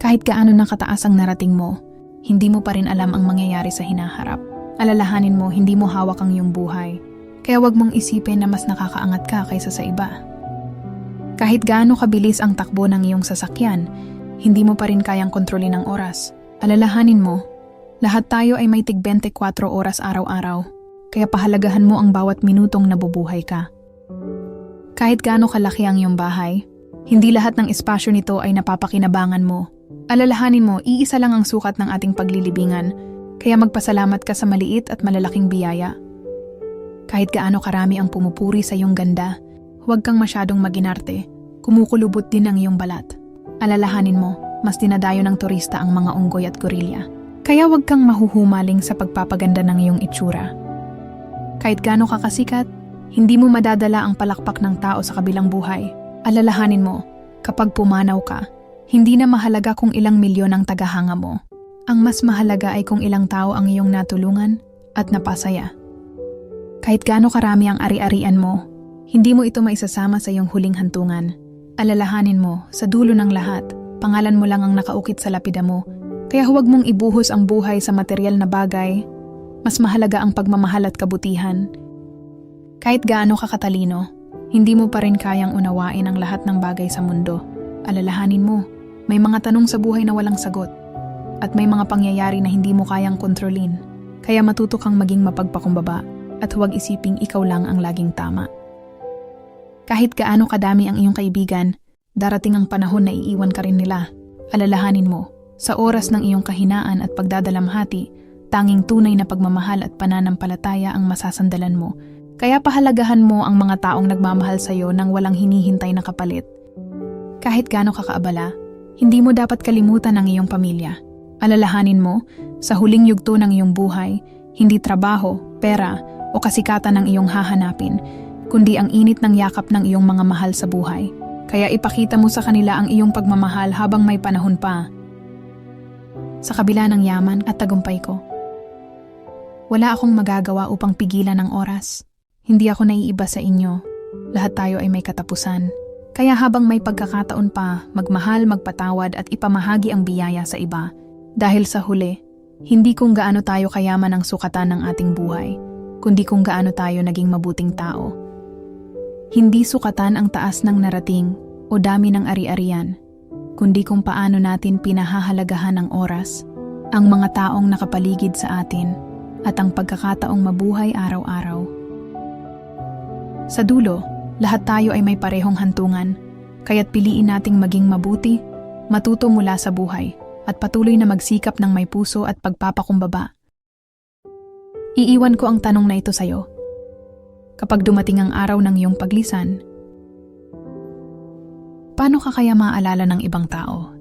Kahit gaano nakataas ang narating mo, hindi mo pa rin alam ang mangyayari sa hinaharap. Alalahanin mo, hindi mo hawak ang iyong buhay. Kaya wag mong isipin na mas nakakaangat ka kaysa sa iba. Kahit gaano kabilis ang takbo ng iyong sasakyan, hindi mo pa rin kayang kontrolin ang oras. Alalahanin mo, lahat tayo ay may tig 24 oras araw-araw, kaya pahalagahan mo ang bawat minutong nabubuhay ka. Kahit gaano kalaki ang iyong bahay, hindi lahat ng espasyo nito ay napapakinabangan mo. Alalahanin mo, iisa lang ang sukat ng ating paglilibingan, kaya magpasalamat ka sa maliit at malalaking biyaya. Kahit gaano karami ang pumupuri sa iyong ganda, huwag kang masyadong maginarte, kumukulubot din ang iyong balat. Alalahanin mo, mas dinadayo ng turista ang mga unggoy at gorilya. Kaya huwag kang mahuhumaling sa pagpapaganda ng iyong itsura. Kahit gaano ka kasikat, hindi mo madadala ang palakpak ng tao sa kabilang buhay. Alalahanin mo, kapag pumanaw ka, hindi na mahalaga kung ilang milyon ang tagahanga mo. Ang mas mahalaga ay kung ilang tao ang iyong natulungan at napasaya. Kahit gaano karami ang ari-arian mo, hindi mo ito maisasama sa iyong huling hantungan. Alalahanin mo, sa dulo ng lahat, pangalan mo lang ang nakaukit sa lapida mo, kaya huwag mong ibuhos ang buhay sa material na bagay. Mas mahalaga ang pagmamahal at kabutihan. Kahit gaano ka katalino, hindi mo pa rin kayang unawain ang lahat ng bagay sa mundo. Alalahanin mo, may mga tanong sa buhay na walang sagot, at may mga pangyayari na hindi mo kayang kontrolin, kaya matuto kang maging mapagpakumbaba at huwag isiping ikaw lang ang laging tama. Kahit gaano kadami ang iyong kaibigan, darating ang panahon na iiwan ka rin nila. Alalahanin mo, sa oras ng iyong kahinaan at pagdadalamhati, tanging tunay na pagmamahal at pananampalataya ang masasandalan mo, kaya pahalagahan mo ang mga taong nagmamahal sa iyo nang walang hinihintay na kapalit. Kahit gaano ka kaabala, hindi mo dapat kalimutan ang iyong pamilya. Alalahanin mo, sa huling yugto ng iyong buhay, hindi trabaho, pera, o kasikatan ang iyong hahanapin, kundi ang init ng yakap ng iyong mga mahal sa buhay. Kaya ipakita mo sa kanila ang iyong pagmamahal habang may panahon pa. Sa kabila ng yaman at tagumpay ko, wala akong magagawa upang pigilan ang oras. Hindi ako naiiba sa inyo. Lahat tayo ay may katapusan. Kaya habang may pagkakataon pa, magmahal, magpatawad at ipamahagi ang biyaya sa iba. Dahil sa huli, hindi kung gaano tayo kayaman ang sukatan ng ating buhay, kundi kung gaano tayo naging mabuting tao. Hindi sukatan ang taas ng narating o dami ng ari-arian, kundi kung paano natin pinahahalagahan ang oras, ang mga taong nakapaligid sa atin, at ang pagkakataong mabuhay araw-araw. Sa dulo, lahat tayo ay may parehong hantungan, kaya't piliin nating maging mabuti, matuto mula sa buhay, at patuloy na magsikap ng may puso at pagpapakumbaba. Iiwan ko ang tanong na ito sa'yo. Kapag dumating ang araw ng iyong paglisan, paano ka kaya maaalala ng ibang tao